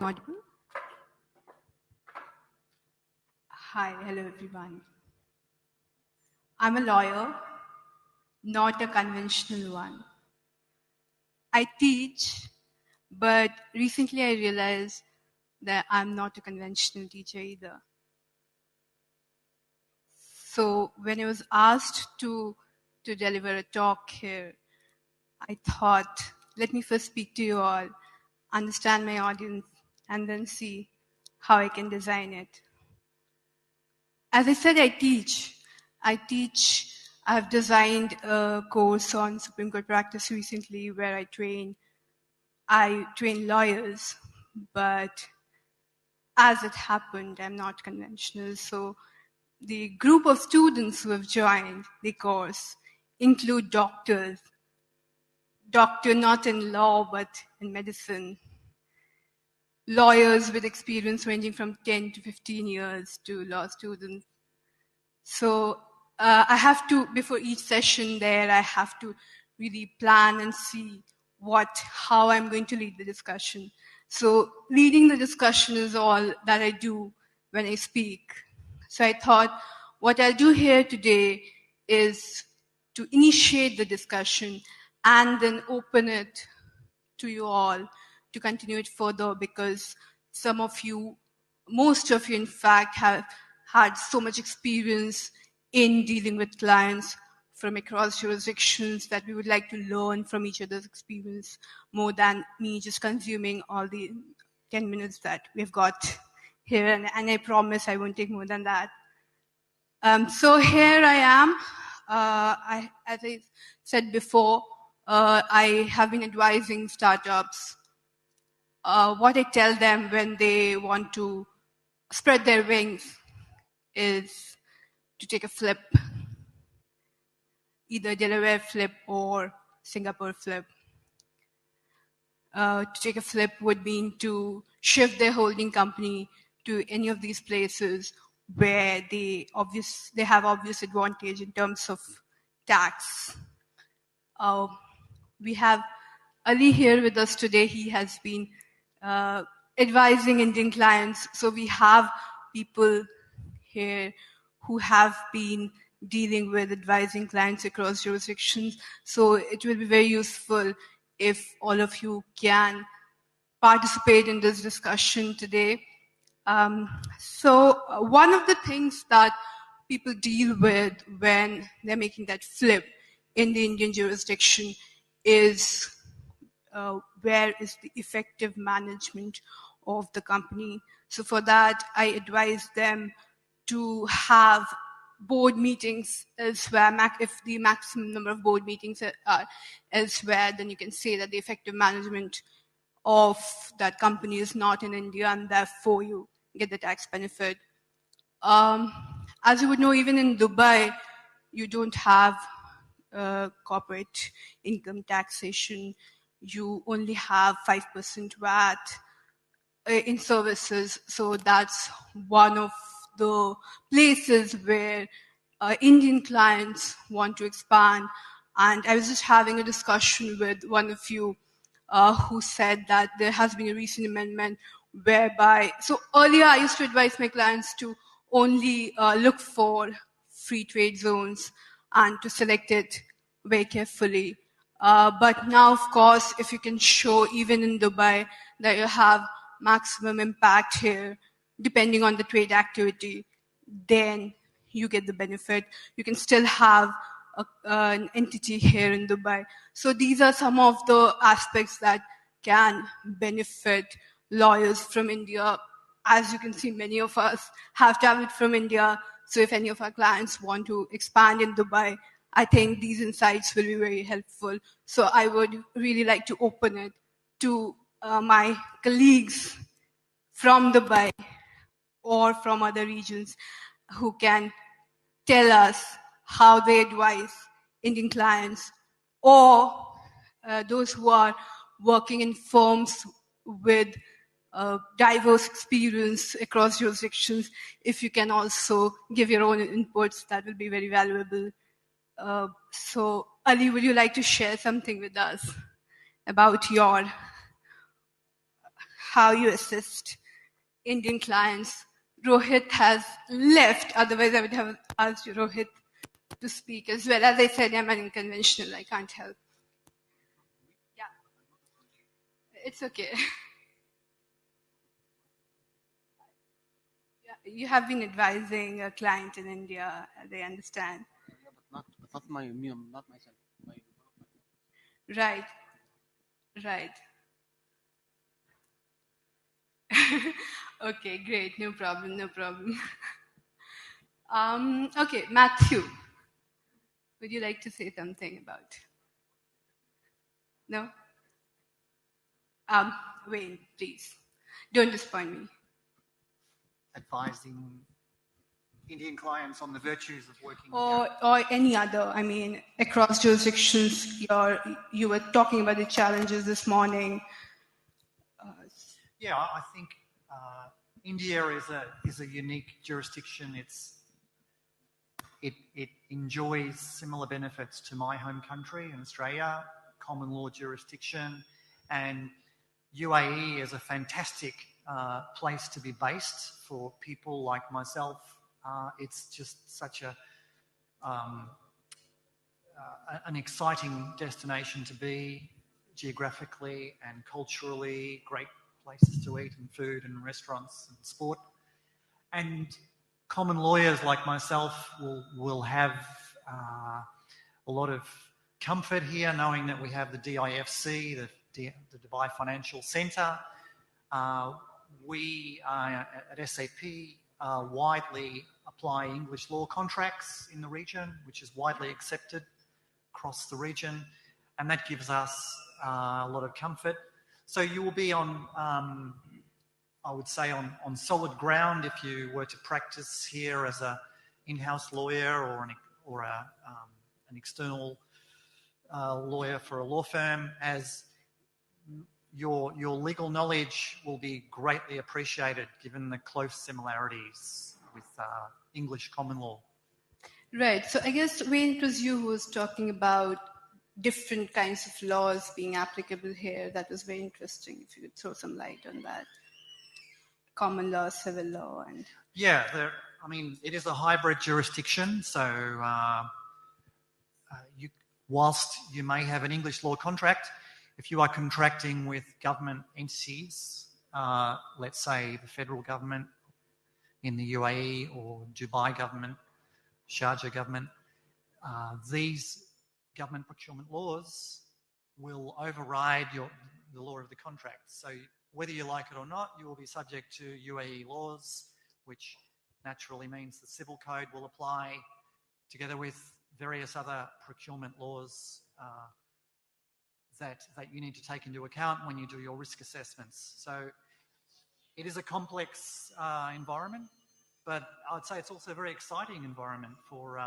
audible? Hi, hello everyone. I'm a lawyer, not a conventional one. I teach, but recently I realized that I'm not a conventional teacher either. So when I was asked to deliver a talk here, I thought, let me first speak to you all, understand my audience, and then see how I can design it. As I said, I teach. I've designed a course on Supreme Court practice recently where I train lawyers, but as it happened, I'm not conventional. So the group of students who have joined the course include doctors, doctor not in law, but in medicine, lawyers with experience ranging from 10 to 15 years to law students. So I have to, before each session there, I have to really plan and see how I'm going to lead the discussion. So leading the discussion is all that I do when I speak. So I thought what I'll do here today is to initiate the discussion and then open it to you all to continue it further, because most of you in fact have had so much experience in dealing with clients from across jurisdictions that we would like to learn from each other's experience more than me just consuming all the 10 minutes that we've got here. And I promise I won't take more than that. So here I am. As I said before, I have been advising startups. What I tell them when they want to spread their wings is to take a flip, either Delaware flip or Singapore flip. To take a flip would mean to shift their holding company to any of these places where they have obvious advantage in terms of tax. We have Ali here with us today. He has been advising Indian clients. So we have people here who have been dealing with advising clients across jurisdictions. So it will be very useful if all of you can participate in this discussion today. So one of the things that people deal with when they're making that flip in the Indian jurisdiction is where is the effective management of the company. So for that, I advise them to have board meetings elsewhere. If the maximum number of board meetings are elsewhere, then you can say that the effective management of that company is not in India, and therefore you get the tax benefit. As you would know, even in Dubai, you don't have corporate income taxation. You only have 5% VAT in services. So that's one of the places where Indian clients want to expand. And I was just having a discussion with one of you who said that there has been a recent amendment whereby, so earlier I used to advise my clients to only look for free trade zones and to select it very carefully. But now, of course, if you can show even in Dubai that you have maximum impact here, depending on the trade activity, then you get the benefit. You can still have an entity here in Dubai. So these are some of the aspects that can benefit lawyers from India. As you can see, many of us have traveled from India. So if any of our clients want to expand in Dubai, I think these insights will be very helpful. So I would really like to open it to my colleagues from Dubai or from other regions who can tell us how they advise Indian clients, or those who are working in firms with diverse experience across jurisdictions. If you can also give your own inputs, that will be very valuable. So, Ali, would you like to share something with us about how you assist Indian clients. Rohit has left, otherwise I would have asked you, Rohit, to speak as well. As I said, I'm an unconventional, I can't help. Yeah, it's okay. Yeah, you have been advising a client in India, they understand. Yeah, but not me, not myself. Right, right. Okay, great. No problem, no problem. Okay, Matthew, would you like to say something about? No? Um, Wayne, please. Don't disappoint me. Advising Indian clients on the virtues of working Or any other, I mean, across jurisdictions, you were talking about the challenges this morning. Yeah, I think India is a unique jurisdiction. It enjoys similar benefits to my home country in Australia, common law jurisdiction, and UAE is a fantastic place to be based for people like myself. It's just such an exciting destination to be geographically and culturally, great places to eat and food and restaurants and sport. And common lawyers like myself will have a lot of comfort here knowing that we have the DIFC, the Dubai Financial Centre. We at SAP widely apply English law contracts in the region, which is widely accepted across the region, and that gives us a lot of comfort. So you will be on, I would say, on solid ground if you were to practice here as an in-house lawyer or an external lawyer for a law firm, as your legal knowledge will be greatly appreciated given the close similarities with English common law. Right. So I guess, Wayne, it was you who was talking about different kinds of laws being applicable here. That was very interesting. If you could throw some light on that. Common law, civil law, and... Yeah, it is a hybrid jurisdiction. So whilst you may have an English law contract, if you are contracting with government entities, let's say the federal government in the UAE or Dubai government, Sharjah government, these government procurement laws will override the law of the contract. So whether you like it or not, you will be subject to UAE laws, which naturally means the civil code will apply together with various other procurement laws that you need to take into account when you do your risk assessments. So it is a complex environment, but I'd say it's also a very exciting environment for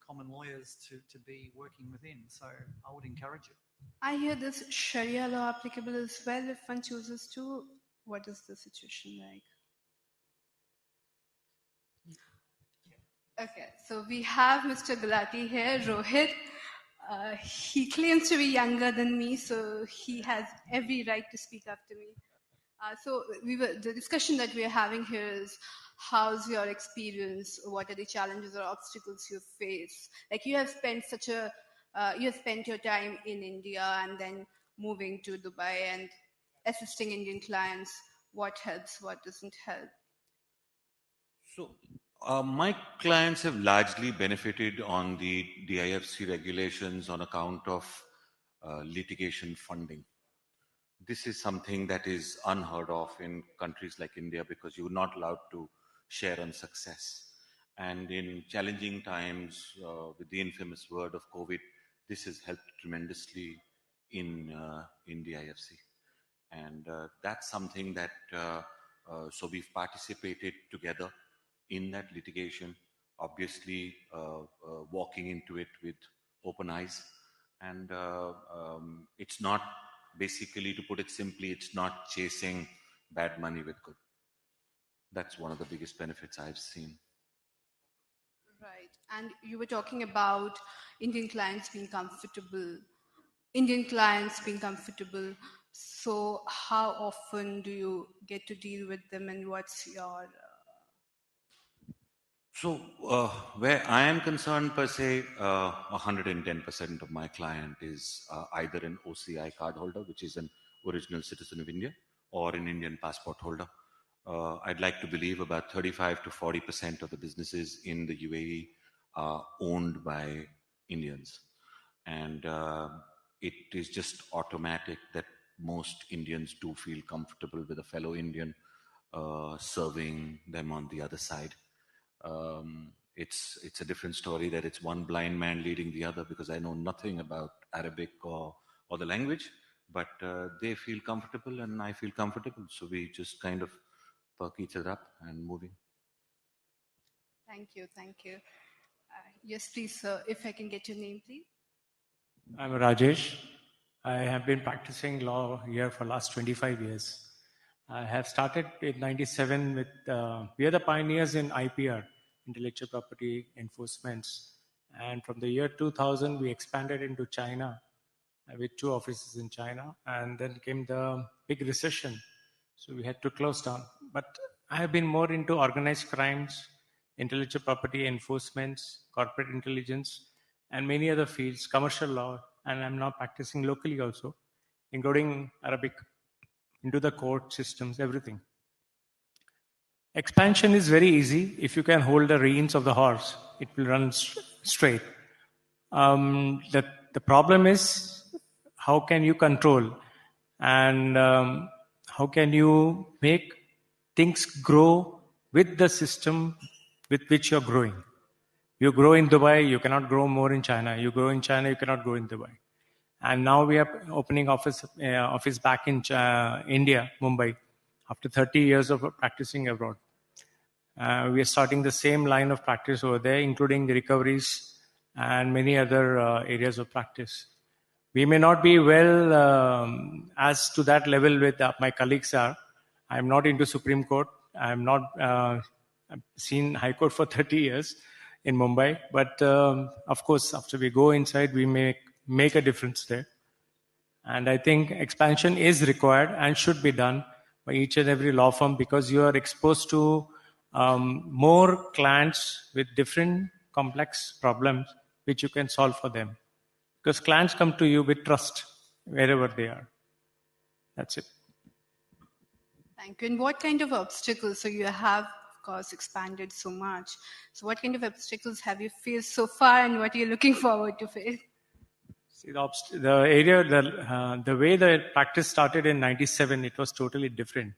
common lawyers to be working within. So I would encourage it. I hear this Sharia law applicable as well if one chooses to. What is the situation like? Okay, so we have Mr. Gulati here, Rohit. He claims to be younger than me, so he has every right to speak after me. So the discussion that we're having here is, how's your experience? What are the challenges or obstacles you face? Like you have spent you have spent your time in India and then moving to Dubai and assisting Indian clients. What helps? What doesn't help? So, my clients have largely benefited on the DIFC regulations on account of litigation funding. This is something that is unheard of in countries like India because you're not allowed to share on success. And in challenging times, with the infamous word of COVID, this has helped tremendously in DIFC. And that's something that, so we've participated together in that litigation, obviously walking into it with open eyes. And it's not, basically, to put it simply, it's not chasing bad money with good. That's one of the biggest benefits I've seen. Right. And you were talking about Indian clients being comfortable. So how often do you get to deal with them, and what's your... So, where I am concerned, per se, 110% of my client is either an OCI cardholder, which is an original citizen of India, or an Indian passport holder. I'd like to believe about 35 to 40% of the businesses in the UAE are owned by Indians. And it is just automatic that most Indians do feel comfortable with a fellow Indian serving them on the other side. It's a different story that it's one blind man leading the other, because I know nothing about Arabic or the language, but they feel comfortable and I feel comfortable. So we just kind of perk each other up and moving. Thank you, thank you. Yes, please, sir. If I can get your name, please. I'm Rajesh. I have been practicing law here for last 25 years. I have started in 97 with, we are the pioneers in IPR, intellectual property enforcements. And from the year 2000, we expanded into China with 2 offices in China. And then came the big recession. So we had to close down. But I have been more into organized crimes, intellectual property enforcements, corporate intelligence, and many other fields, commercial law. And I'm now practicing locally also, including Arabic, into the court systems, everything. Expansion is very easy. If you can hold the reins of the horse, it will run straight. The problem is, how can you control, and how can you make things grow with the system with which you're growing? You grow in Dubai, you cannot grow more in China. You grow in China, you cannot grow in Dubai. And now we are opening office back in India, Mumbai, after 30 years of practicing abroad. We are starting the same line of practice over there, including the recoveries and many other areas of practice. We may not be well as to that level with my colleagues are. I'm not into Supreme Court. I'm not I've seen High Court for 30 years in Mumbai. But of course, after we go inside, we make a difference there. And I think expansion is required and should be done by each and every law firm, because you are exposed to more clients with different complex problems which you can solve for them. Because clients come to you with trust wherever they are. That's it. Thank you. And what kind of obstacles? So you have, of course, expanded so much. So what kind of obstacles have you faced so far, and what are you looking forward to face? See, the way the practice started in 97, it was totally different.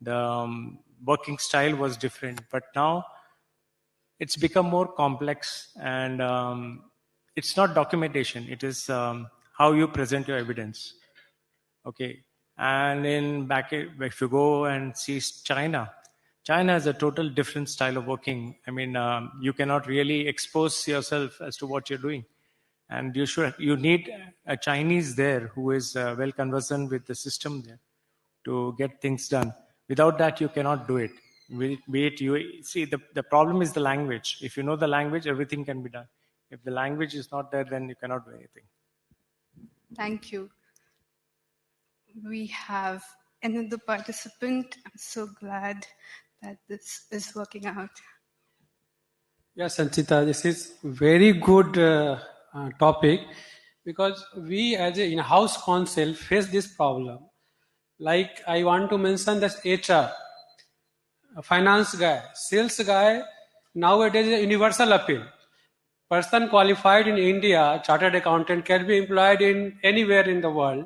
The working style was different, but now it's become more complex, and it's not documentation. It is how you present your evidence. Okay. And if you go and see China has a total different style of working. I mean, you cannot really expose yourself as to what you're doing. And you need a Chinese there who is well conversant with the system there to get things done. Without that, you cannot do it. The problem is the language. If you know the language, everything can be done. If the language is not there, then you cannot do anything. Thank you. We have another participant. I'm so glad that this is working out. Yes, Sanchita, this is very good topic, because we as a in-house counsel face this problem. Like, I want to mention this HR, a finance guy, sales guy, nowadays is a universal appeal. Person qualified in India, chartered accountant, can be employed in anywhere in the world,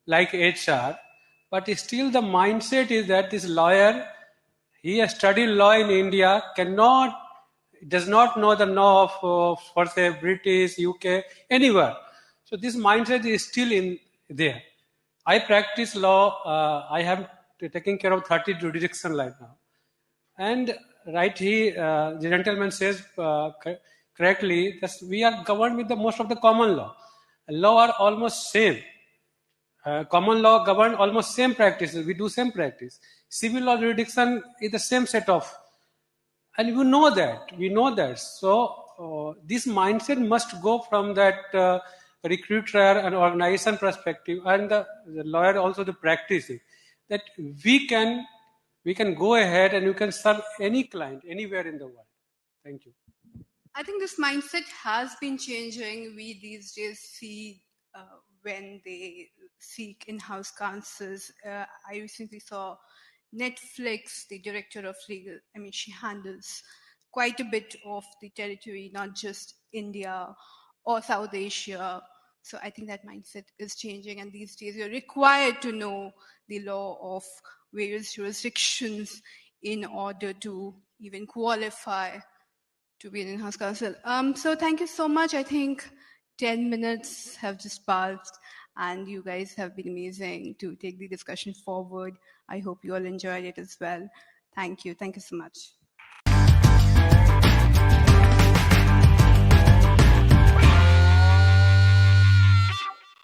like HR. But still the mindset is that this lawyer, he has studied law in India, does not know the law of, for say, British, UK, anywhere. So this mindset is still in there. I practice law. I have taken care of 30 jurisdictions right now. And the gentleman says correctly that we are governed with the most of the common law. Law are almost same. Common law govern almost same practices. We do same practice. Civil law jurisdiction is the same set of. And we know that. So this mindset must go from that recruiter and organization perspective, and the lawyer also the practicing, that we can go ahead and you can serve any client anywhere in the world. Thank you. I think this mindset has been changing. We these days see when they seek in-house counsels. I recently saw Netflix, the director of legal. I mean, she handles quite a bit of the territory, not just India or South Asia. So I think that mindset is changing, and these days you're required to know the law of various jurisdictions in order to even qualify to be an in-house counsel. So thank you so much. I think 10 minutes have just passed and you guys have been amazing to take the discussion forward. I hope you all enjoyed it as well. Thank you. Thank you so much.